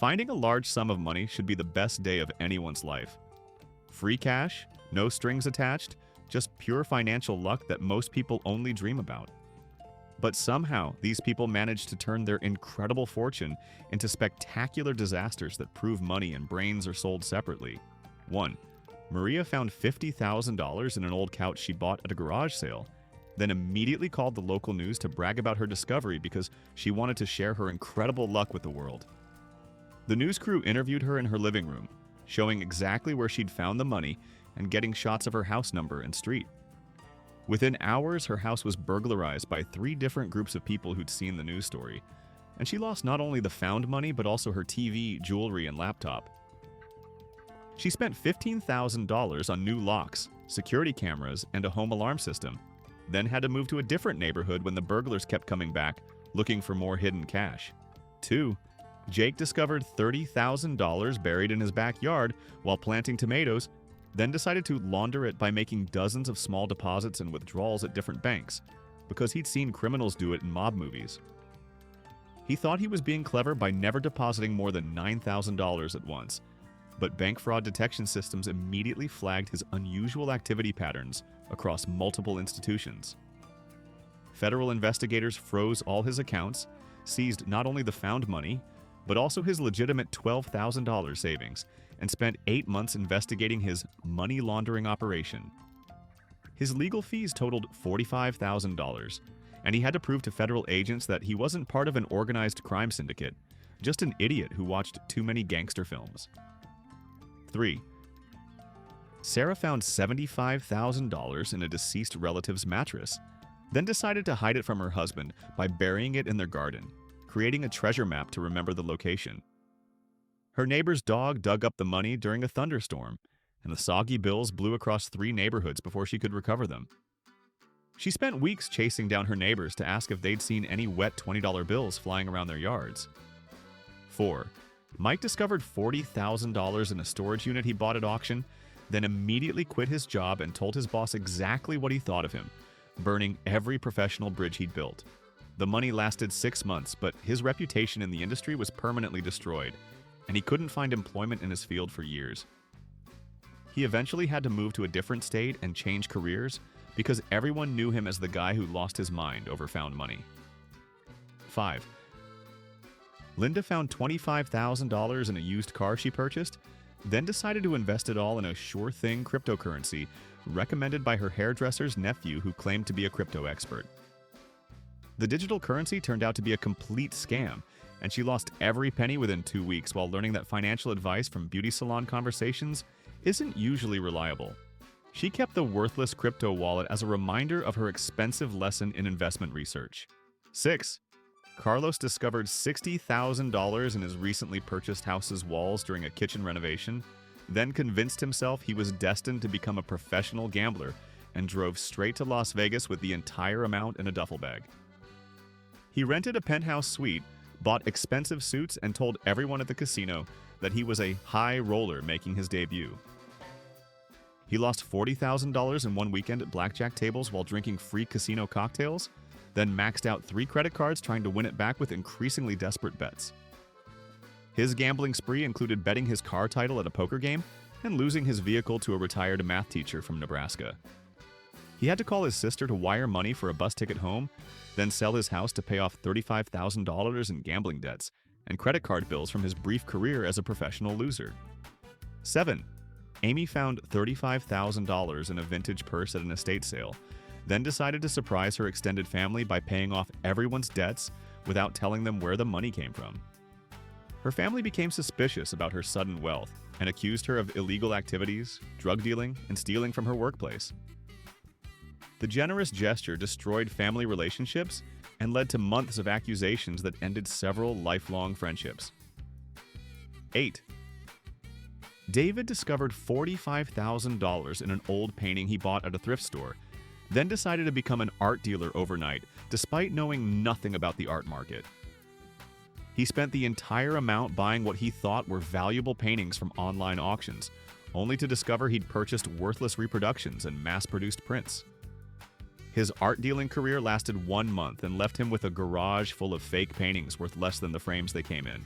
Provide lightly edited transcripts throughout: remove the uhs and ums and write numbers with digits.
Finding a large sum of money should be the best day of anyone's life. Free cash, no strings attached, just pure financial luck that most people only dream about. But somehow, these people manage to turn their incredible fortune into spectacular disasters that prove money and brains are sold separately. 1. Maria found $50,000 in an old couch she bought at a garage sale, then immediately called the local news to brag about her discovery because she wanted to share her incredible luck with the world. The news crew interviewed her in her living room, showing exactly where she'd found the money and getting shots of her house number and street. Within hours, her house was burglarized by 3 different groups of people who'd seen the news story, and she lost not only the found money but also her TV, jewelry, and laptop. She spent $15,000 on new locks, security cameras, and a home alarm system, then had to move to a different neighborhood when the burglars kept coming back, looking for more hidden cash. 2. Jake discovered $30,000 buried in his backyard while planting tomatoes, then decided to launder it by making dozens of small deposits and withdrawals at different banks, because he'd seen criminals do it in mob movies. He thought he was being clever by never depositing more than $9,000 at once, but bank fraud detection systems immediately flagged his unusual activity patterns across multiple institutions. Federal investigators froze all his accounts, seized not only the found money, but also his legitimate $12,000 savings, and spent 8 months investigating his money laundering operation. His legal fees totaled $45,000, and he had to prove to federal agents that he wasn't part of an organized crime syndicate, just an idiot who watched too many gangster films. 3. Sarah found $75,000 in a deceased relative's mattress, then decided to hide it from her husband by burying it in their garden, creating a treasure map to remember the location. Her neighbor's dog dug up the money during a thunderstorm, and the soggy bills blew across 3 neighborhoods before she could recover them. She spent weeks chasing down her neighbors to ask if they'd seen any wet $20 bills flying around their yards. 4. Mike discovered $40,000 in a storage unit he bought at auction, then immediately quit his job and told his boss exactly what he thought of him, burning every professional bridge he'd built. The money lasted 6 months, but his reputation in the industry was permanently destroyed, and he couldn't find employment in his field for years. He eventually had to move to a different state and change careers because everyone knew him as the guy who lost his mind over found money. 5. Linda found $25,000 in a used car she purchased, then decided to invest it all in a sure-thing cryptocurrency recommended by her hairdresser's nephew who claimed to be a crypto expert. The digital currency turned out to be a complete scam, and she lost every penny within 2 weeks while learning that financial advice from beauty salon conversations isn't usually reliable. She kept the worthless crypto wallet as a reminder of her expensive lesson in investment research. 6. Carlos discovered $60,000 in his recently purchased house's walls during a kitchen renovation, then convinced himself he was destined to become a professional gambler and drove straight to Las Vegas with the entire amount in a duffel bag. He rented a penthouse suite, bought expensive suits, and told everyone at the casino that he was a high roller making his debut. He lost $40,000 in one weekend at blackjack tables while drinking free casino cocktails, then maxed out 3 credit cards trying to win it back with increasingly desperate bets. His gambling spree included betting his car title at a poker game and losing his vehicle to a retired math teacher from Nebraska. He had to call his sister to wire money for a bus ticket home, then sell his house to pay off $35,000 in gambling debts and credit card bills from his brief career as a professional loser. 7. Amy found $35,000 in a vintage purse at an estate sale, then decided to surprise her extended family by paying off everyone's debts without telling them where the money came from. Her family became suspicious about her sudden wealth and accused her of illegal activities, drug dealing, and stealing from her workplace. The generous gesture destroyed family relationships and led to months of accusations that ended several lifelong friendships. 8. David discovered $45,000 in an old painting he bought at a thrift store, then decided to become an art dealer overnight, despite knowing nothing about the art market. He spent the entire amount buying what he thought were valuable paintings from online auctions, only to discover he'd purchased worthless reproductions and mass-produced prints. His art dealing career lasted 1 month and left him with a garage full of fake paintings worth less than the frames they came in.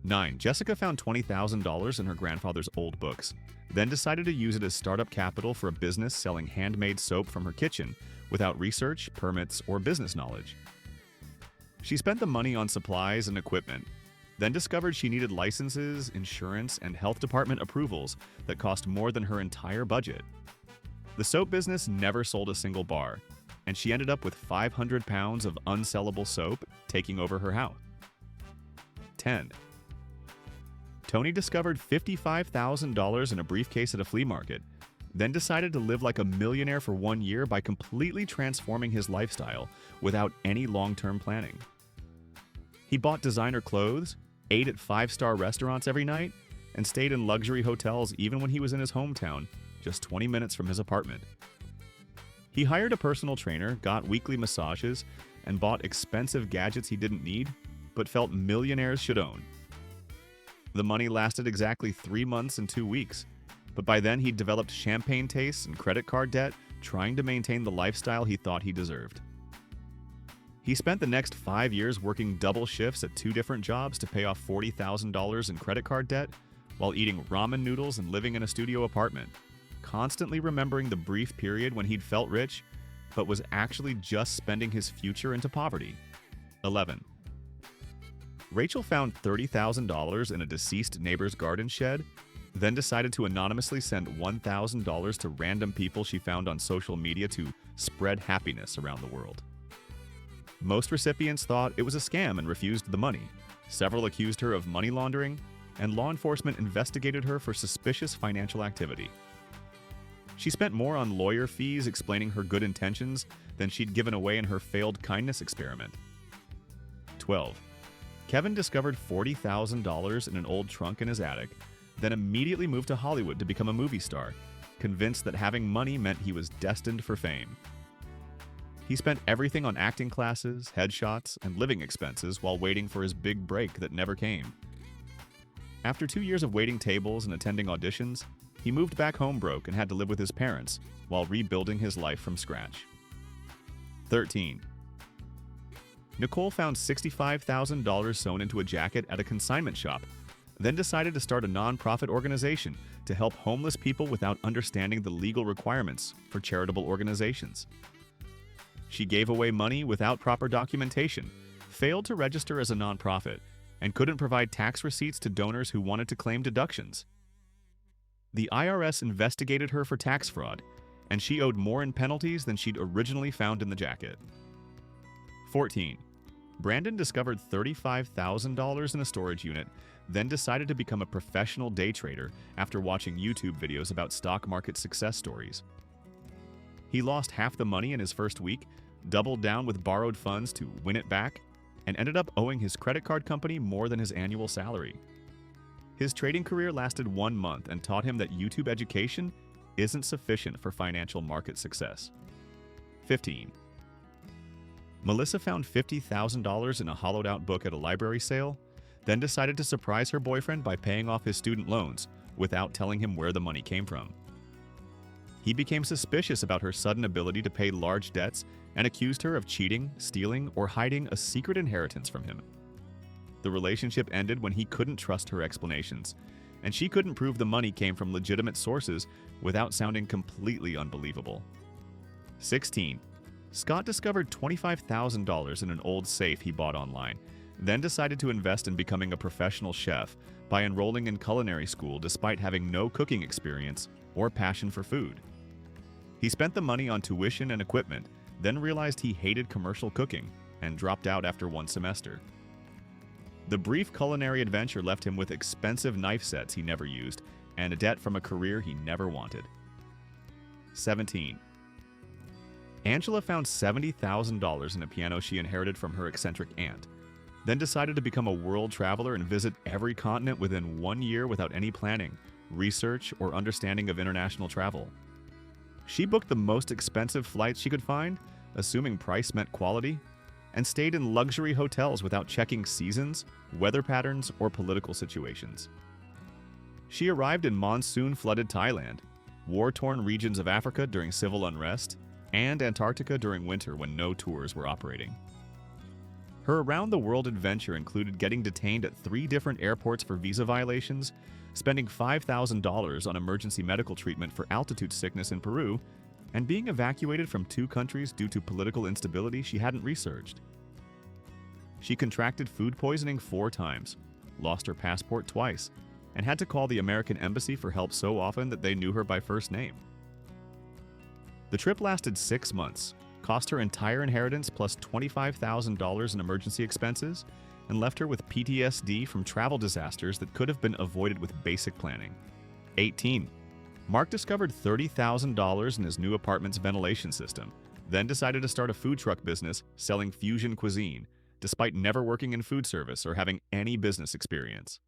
9. Jessica found $20,000 in her grandfather's old books, then decided to use it as startup capital for a business selling handmade soap from her kitchen without research, permits, or business knowledge. She spent the money on supplies and equipment, then discovered she needed licenses, insurance, and health department approvals that cost more than her entire budget. The soap business never sold a single bar, and she ended up with 500 pounds of unsellable soap taking over her house. 10. Tony discovered $55,000 in a briefcase at a flea market, then decided to live like a millionaire for 1 year by completely transforming his lifestyle without any long-term planning. He bought designer clothes, ate at 5-star restaurants every night, and stayed in luxury hotels even when he was in his hometown, just 20 minutes from his apartment. He hired a personal trainer, got weekly massages, and bought expensive gadgets he didn't need, but felt millionaires should own. The money lasted exactly 3 months and 2 weeks, but by then he'd developed champagne tastes and credit card debt, trying to maintain the lifestyle he thought he deserved. He spent the next 5 years working double shifts at 2 different jobs to pay off $40,000 in credit card debt, while eating ramen noodles and living in a studio apartment, constantly remembering the brief period when he'd felt rich, but was actually just spending his future into poverty. 11. Rachel found $30,000 in a deceased neighbor's garden shed, then decided to anonymously send $1,000 to random people she found on social media to spread happiness around the world. Most recipients thought it was a scam and refused the money. Several accused her of money laundering, and law enforcement investigated her for suspicious financial activity. She spent more on lawyer fees explaining her good intentions than she'd given away in her failed kindness experiment. 12. Kevin discovered $40,000 in an old trunk in his attic, then immediately moved to Hollywood to become a movie star, convinced that having money meant he was destined for fame. He spent everything on acting classes, headshots, and living expenses while waiting for his big break that never came. After 2 years of waiting tables and attending auditions, he moved back home broke and had to live with his parents while rebuilding his life from scratch. 13. Nicole found $65,000 sewn into a jacket at a consignment shop, then decided to start a nonprofit organization to help homeless people without understanding the legal requirements for charitable organizations. She gave away money without proper documentation, failed to register as a nonprofit, and couldn't provide tax receipts to donors who wanted to claim deductions. The IRS investigated her for tax fraud, and she owed more in penalties than she'd originally found in the jacket. 14. Brandon discovered $35,000 in a storage unit, then decided to become a professional day trader after watching YouTube videos about stock market success stories. He lost half the money in his first week, doubled down with borrowed funds to win it back, and ended up owing his credit card company more than his annual salary. His trading career lasted 1 month and taught him that YouTube education isn't sufficient for financial market success. 15. Melissa found $50,000 in a hollowed-out book at a library sale, then decided to surprise her boyfriend by paying off his student loans without telling him where the money came from. He became suspicious about her sudden ability to pay large debts and accused her of cheating, stealing, or hiding a secret inheritance from him. The relationship ended when he couldn't trust her explanations, and she couldn't prove the money came from legitimate sources without sounding completely unbelievable. 16. Scott discovered $25,000 in an old safe he bought online, then decided to invest in becoming a professional chef by enrolling in culinary school despite having no cooking experience or passion for food. He spent the money on tuition and equipment, then realized he hated commercial cooking and dropped out after 1 semester. The brief culinary adventure left him with expensive knife sets he never used and a debt from a career he never wanted. 17. Angela found $70,000 in a piano she inherited from her eccentric aunt, then decided to become a world traveler and visit every continent within 1 year without any planning, research, or understanding of international travel. She booked the most expensive flights she could find, assuming price meant quality, and stayed in luxury hotels without checking seasons, weather patterns, or political situations. She arrived in monsoon-flooded Thailand, war-torn regions of Africa during civil unrest, and Antarctica during winter when no tours were operating. Her around-the-world adventure included getting detained at 3 different airports for visa violations, spending $5,000 on emergency medical treatment for altitude sickness in Peru, and being evacuated from 2 countries due to political instability she hadn't researched. She contracted food poisoning 4 times, lost her passport twice, and had to call the American embassy for help so often that they knew her by first name. The trip lasted 6 months, cost her entire inheritance plus $25,000 in emergency expenses, and left her with PTSD from travel disasters that could have been avoided with basic planning. 18. Mark discovered $30,000 in his new apartment's ventilation system, then decided to start a food truck business selling fusion cuisine, despite never working in food service or having any business experience.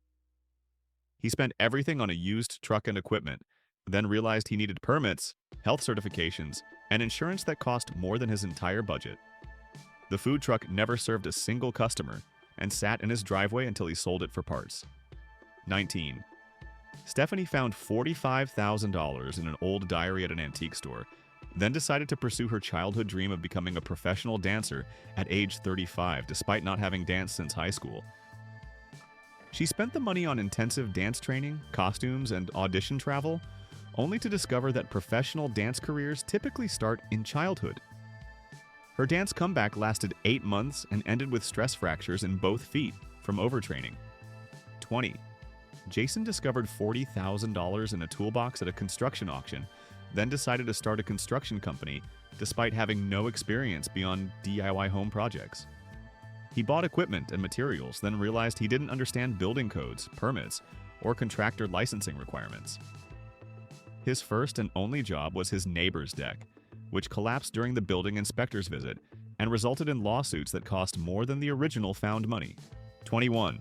He spent everything on a used truck and equipment, then realized he needed permits, health certifications, and insurance that cost more than his entire budget. The food truck never served a single customer and sat in his driveway until he sold it for parts. 19. Stephanie found $45,000 in an old diary at an antique store, then decided to pursue her childhood dream of becoming a professional dancer at age 35 despite not having danced since high school. She spent the money on intensive dance training, costumes, and audition travel, only to discover that professional dance careers typically start in childhood. Her dance comeback lasted 8 months and ended with stress fractures in both feet from overtraining. 20. Jason discovered $40,000 in a toolbox at a construction auction, then decided to start a construction company despite having no experience beyond DIY home projects. He bought equipment and materials, then realized he didn't understand building codes, permits, or contractor licensing requirements. His first and only job was his neighbor's deck, which collapsed during the building inspector's visit and resulted in lawsuits that cost more than the original found money. 21.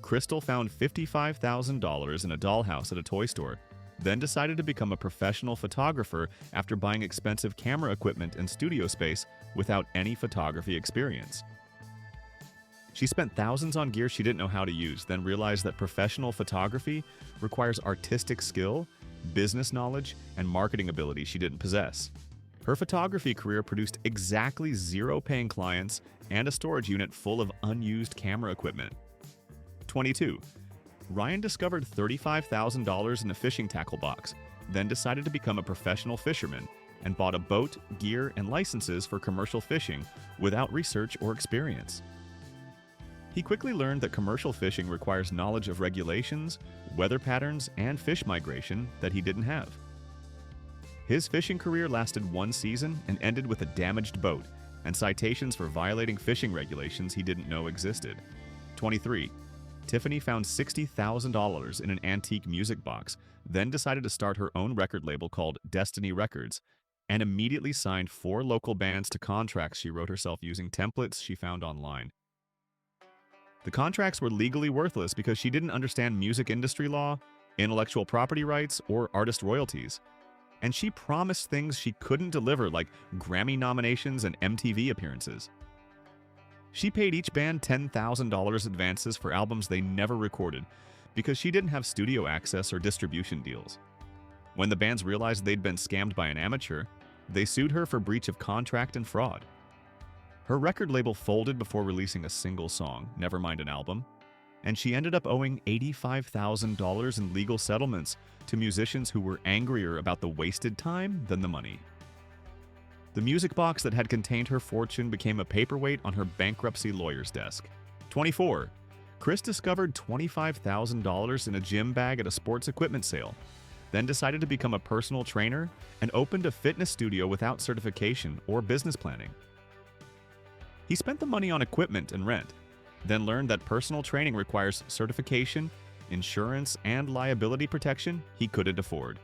Crystal found $55,000 in a dollhouse at a toy store, then decided to become a professional photographer after buying expensive camera equipment and studio space without any photography experience. She spent thousands on gear she didn't know how to use, then realized that professional photography requires artistic skill, business knowledge, and marketing ability she didn't possess. Her photography career produced exactly 0 paying clients and a storage unit full of unused camera equipment. 22. Ryan discovered $35,000 in a fishing tackle box, then decided to become a professional fisherman and bought a boat, gear, and licenses for commercial fishing without research or experience. He quickly learned that commercial fishing requires knowledge of regulations, weather patterns, and fish migration that he didn't have. His fishing career lasted 1 season and ended with a damaged boat and citations for violating fishing regulations he didn't know existed. 23. Tiffany found $60,000 in an antique music box, then decided to start her own record label called Destiny Records, and immediately signed 4 local bands to contracts she wrote herself using templates she found online. The contracts were legally worthless because she didn't understand music industry law, intellectual property rights, or artist royalties. And she promised things she couldn't deliver, like Grammy nominations and MTV appearances. She paid each band $10,000 advances for albums they never recorded because she didn't have studio access or distribution deals. When the bands realized they'd been scammed by an amateur, they sued her for breach of contract and fraud. Her record label folded before releasing a single song, never mind an album, and she ended up owing $85,000 in legal settlements to musicians who were angrier about the wasted time than the money. The music box that had contained her fortune became a paperweight on her bankruptcy lawyer's desk. 24. Chris discovered $25,000 in a gym bag at a sports equipment sale, then decided to become a personal trainer and opened a fitness studio without certification or business planning. He spent the money on equipment and rent, then learned that personal training requires certification, insurance, and liability protection he couldn't afford.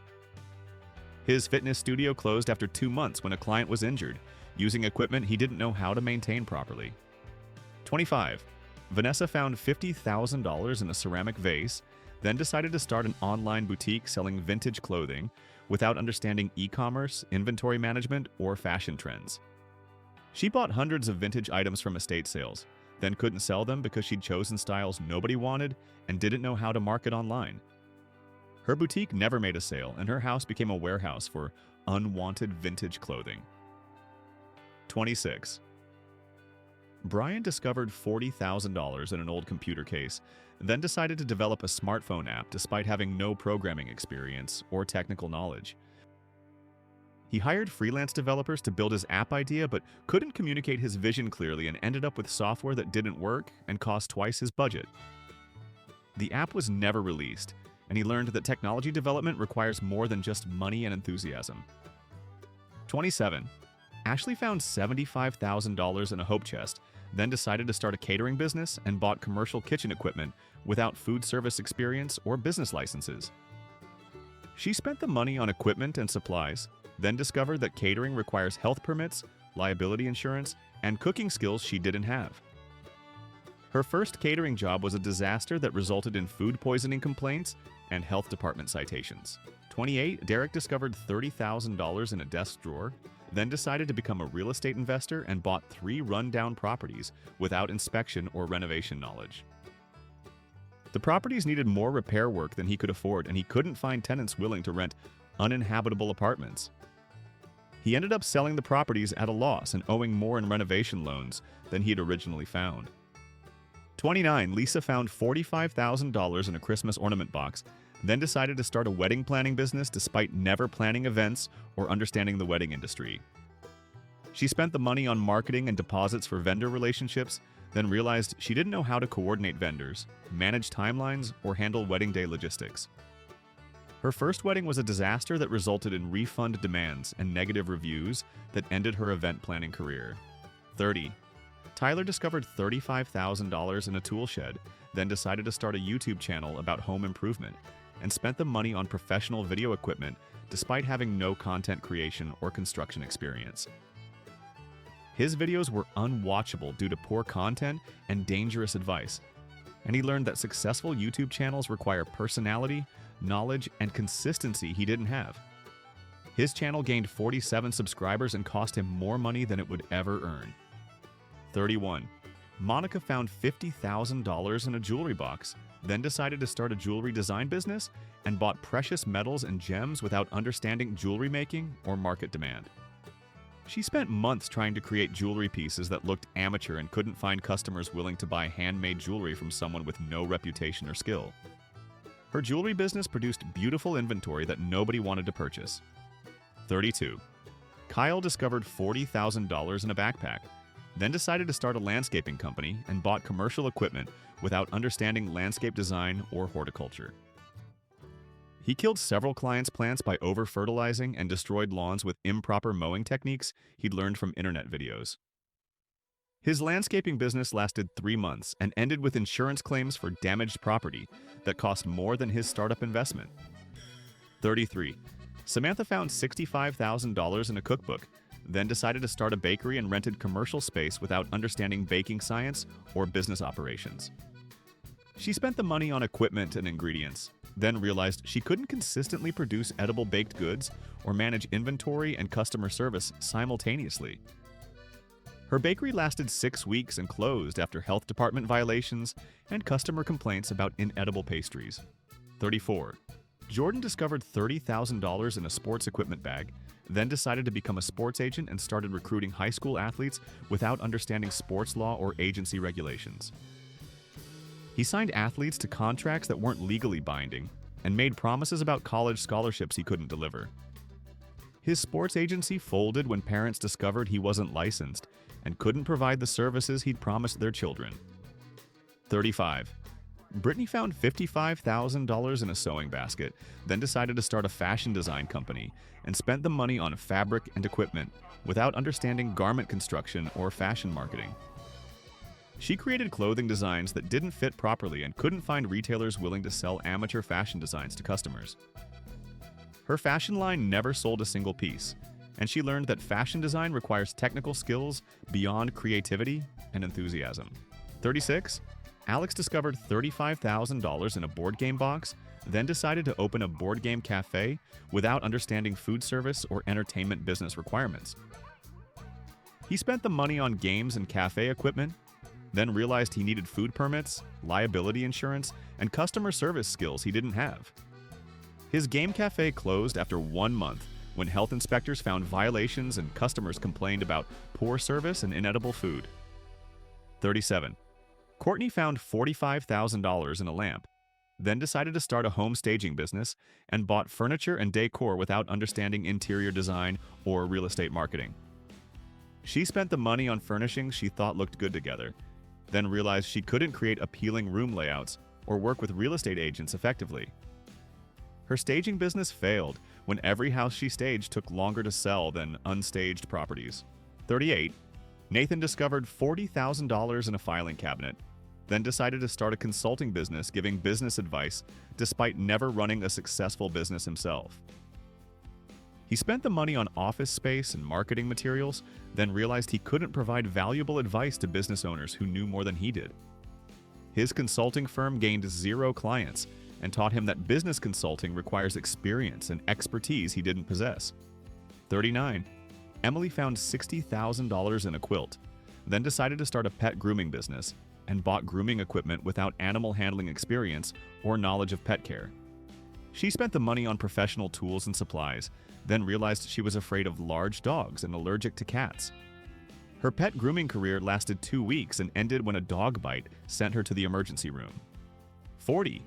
His fitness studio closed after 2 months when a client was injured, using equipment he didn't know how to maintain properly. 25. Vanessa found $50,000 in a ceramic vase, then decided to start an online boutique selling vintage clothing without understanding e-commerce, inventory management, or fashion trends. She bought hundreds of vintage items from estate sales, then couldn't sell them because she'd chosen styles nobody wanted and didn't know how to market online. Her boutique never made a sale, and her house became a warehouse for unwanted vintage clothing. 26. Brian discovered $40,000 in an old computer case, then decided to develop a smartphone app despite having no programming experience or technical knowledge. He hired freelance developers to build his app idea but couldn't communicate his vision clearly and ended up with software that didn't work and cost twice his budget. The app was never released, and he learned that technology development requires more than just money and enthusiasm. 27. Ashley found $75,000 in a hope chest, then decided to start a catering business and bought commercial kitchen equipment without food service experience or business licenses. She spent the money on equipment and supplies, then discovered that catering requires health permits, liability insurance, and cooking skills she didn't have. Her first catering job was a disaster that resulted in food poisoning complaints and health department citations. 28. Derek discovered $30,000 in a desk drawer, then decided to become a real estate investor and bought 3 rundown properties without inspection or renovation knowledge. The properties needed more repair work than he could afford, and he couldn't find tenants willing to rent uninhabitable apartments. He ended up selling the properties at a loss and owing more in renovation loans than he had originally found. 29. Lisa found $45,000 in a Christmas ornament box, then decided to start a wedding planning business despite never planning events or understanding the wedding industry. She spent the money on marketing and deposits for vendor relationships, then realized she didn't know how to coordinate vendors, manage timelines, or handle wedding day logistics. Her first wedding was a disaster that resulted in refund demands and negative reviews that ended her event planning career. 30. Tyler discovered $35,000 in a tool shed, then decided to start a YouTube channel about home improvement, and spent the money on professional video equipment despite having no content creation or construction experience. His videos were unwatchable due to poor content and dangerous advice, and he learned that successful YouTube channels require personality, knowledge, and consistency he didn't have. His channel gained 47 subscribers and cost him more money than it would ever earn. 31. Monica found $50,000 in a jewelry box, then decided to start a jewelry design business and bought precious metals and gems without understanding jewelry making or market demand. She spent months trying to create jewelry pieces that looked amateur and couldn't find customers willing to buy handmade jewelry from someone with no reputation or skill. Her jewelry business produced beautiful inventory that nobody wanted to purchase. 32. Kyle discovered $40,000 in a backpack, then decided to start a landscaping company and bought commercial equipment without understanding landscape design or horticulture. He killed several clients' plants by over-fertilizing and destroyed lawns with improper mowing techniques he'd learned from internet videos. His landscaping business lasted 3 months and ended with insurance claims for damaged property that cost more than his startup investment. 33. Samantha found $65,000 in a cookbook, then decided to start a bakery and rented commercial space without understanding baking science or business operations. She spent the money on equipment and ingredients, then realized she couldn't consistently produce edible baked goods or manage inventory and customer service simultaneously. Her bakery lasted 6 weeks and closed after health department violations and customer complaints about inedible pastries. 34. Jordan discovered $30,000 in a sports equipment bag, then decided to become a sports agent and started recruiting high school athletes without understanding sports law or agency regulations. He signed athletes to contracts that weren't legally binding and made promises about college scholarships he couldn't deliver. His sports agency folded when parents discovered he wasn't licensed and couldn't provide the services he'd promised their children. 35. Brittany found $55,000 in a sewing basket, then decided to start a fashion design company and spent the money on fabric and equipment without understanding garment construction or fashion marketing. She created clothing designs that didn't fit properly and couldn't find retailers willing to sell amateur fashion designs to customers. Her fashion line never sold a single piece, and she learned that fashion design requires technical skills beyond creativity and enthusiasm. 36. Alex discovered $35,000 in a board game box, then decided to open a board game cafe without understanding food service or entertainment business requirements. He spent the money on games and cafe equipment, then realized he needed food permits, liability insurance, and customer service skills he didn't have. His game cafe closed after 1 month when health inspectors found violations and customers complained about poor service and inedible food. 37. Courtney found $45,000 in a lamp, then decided to start a home staging business and bought furniture and decor without understanding interior design or real estate marketing. She spent the money on furnishings she thought looked good together, then realized she couldn't create appealing room layouts or work with real estate agents effectively. Her staging business failed when every house she staged took longer to sell than unstaged properties. 38. Nathan discovered $40,000 in a filing cabinet, then decided to start a consulting business giving business advice despite never running a successful business himself. He spent the money on office space and marketing materials, then realized he couldn't provide valuable advice to business owners who knew more than he did. His consulting firm gained 0 clients and taught him that business consulting requires experience and expertise he didn't possess. 39. Emily found $60,000 in a quilt, then decided to start a pet grooming business and bought grooming equipment without animal handling experience or knowledge of pet care. She spent the money on professional tools and supplies, then realized she was afraid of large dogs and allergic to cats. Her pet grooming career lasted 2 weeks and ended when a dog bite sent her to the emergency room. 40.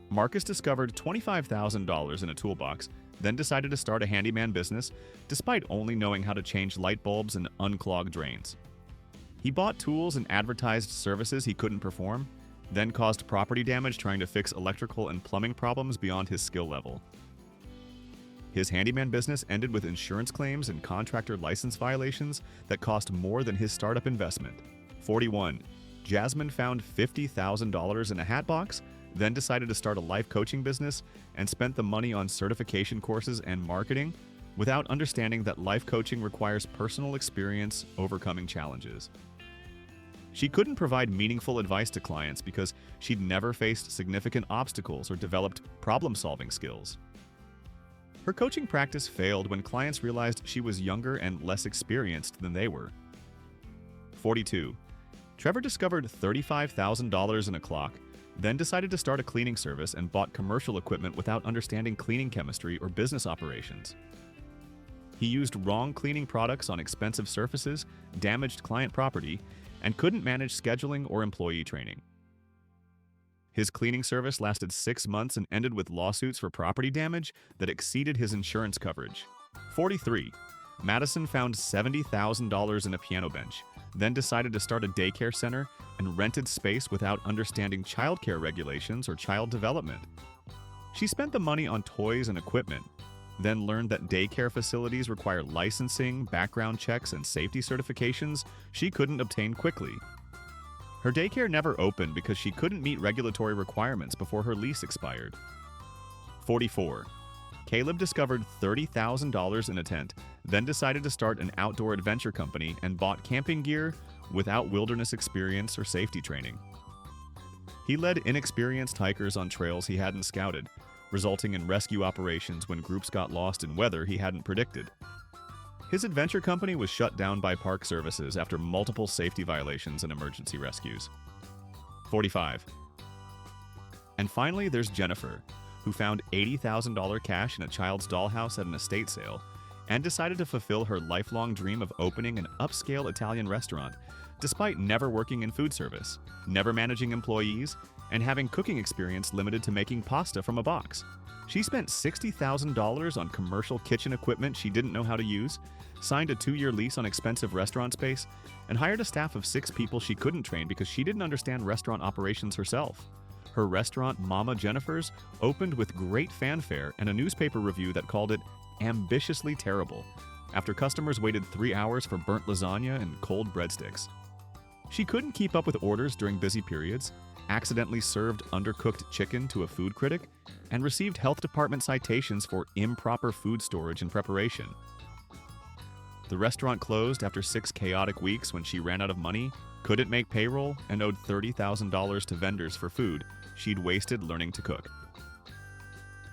Marcus discovered $25,000 in a toolbox, then decided to start a handyman business despite only knowing how to change light bulbs and unclog drains. He bought tools and advertised services he couldn't perform, then caused property damage trying to fix electrical and plumbing problems beyond his skill level. His handyman business ended with insurance claims and contractor license violations that cost more than his startup investment. 41. Jasmine found $50,000 in a hat box, then decided to start a life coaching business and spent the money on certification courses and marketing without understanding that life coaching requires personal experience overcoming challenges. She couldn't provide meaningful advice to clients because she'd never faced significant obstacles or developed problem-solving skills. Her coaching practice failed when clients realized she was younger and less experienced than they were. 42. Trevor discovered $35,000 in a clock, then decided to start a cleaning service and bought commercial equipment without understanding cleaning chemistry or business operations. He used wrong cleaning products on expensive surfaces, damaged client property, and couldn't manage scheduling or employee training. His cleaning service lasted 6 months and ended with lawsuits for property damage that exceeded his insurance coverage. 43. Madison found $70,000 in a piano bench, then decided to start a daycare center and rented space without understanding childcare regulations or child development. She spent the money on toys and equipment, then learned that daycare facilities require licensing, background checks, and safety certifications she couldn't obtain quickly. Her daycare never opened because she couldn't meet regulatory requirements before her lease expired. 44. Caleb discovered $30,000 in a tent, then decided to start an outdoor adventure company and bought camping gear without wilderness experience or safety training. He led inexperienced hikers on trails he hadn't scouted, resulting in rescue operations when groups got lost in weather he hadn't predicted. His adventure company was shut down by Park Services after multiple safety violations and emergency rescues. 45. And finally, there's Jennifer, who found $80,000 cash in a child's dollhouse at an estate sale and decided to fulfill her lifelong dream of opening an upscale Italian restaurant, despite never working in food service, never managing employees, and having cooking experience limited to making pasta from a box. She spent $60,000 on commercial kitchen equipment she didn't know how to use, signed a 2-year lease on expensive restaurant space, and hired a staff of 6 people she couldn't train because she didn't understand restaurant operations herself. Her restaurant, Mama Jennifer's, opened with great fanfare and a newspaper review that called it ambitiously terrible, after customers waited 3 hours for burnt lasagna and cold breadsticks. She couldn't keep up with orders during busy periods, accidentally served undercooked chicken to a food critic, and received health department citations for improper food storage and preparation. The restaurant closed after 6 chaotic weeks when she ran out of money, couldn't make payroll, and owed $30,000 to vendors for food she'd wasted learning to cook.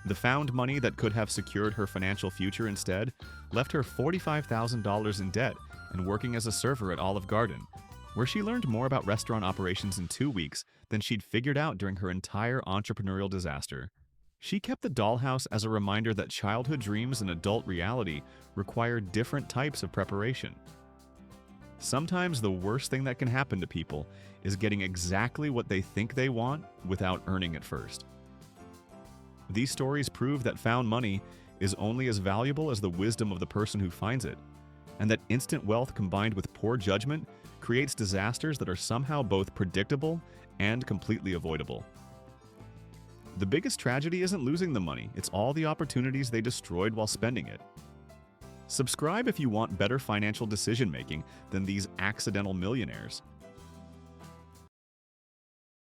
The found money that could have secured her financial future instead left her $45,000 in debt and working as a server at Olive Garden, where she learned more about restaurant operations in 2 weeks than she'd figured out during her entire entrepreneurial disaster. She kept the dollhouse as a reminder that childhood dreams and adult reality require different types of preparation. Sometimes the worst thing that can happen to people is getting exactly what they think they want without earning it first. These stories prove that found money is only as valuable as the wisdom of the person who finds it, and that instant wealth combined with poor judgment creates disasters that are somehow both predictable and completely avoidable. The biggest tragedy isn't losing the money, it's all the opportunities they destroyed while spending it. Subscribe if you want better financial decision-making than these accidental millionaires.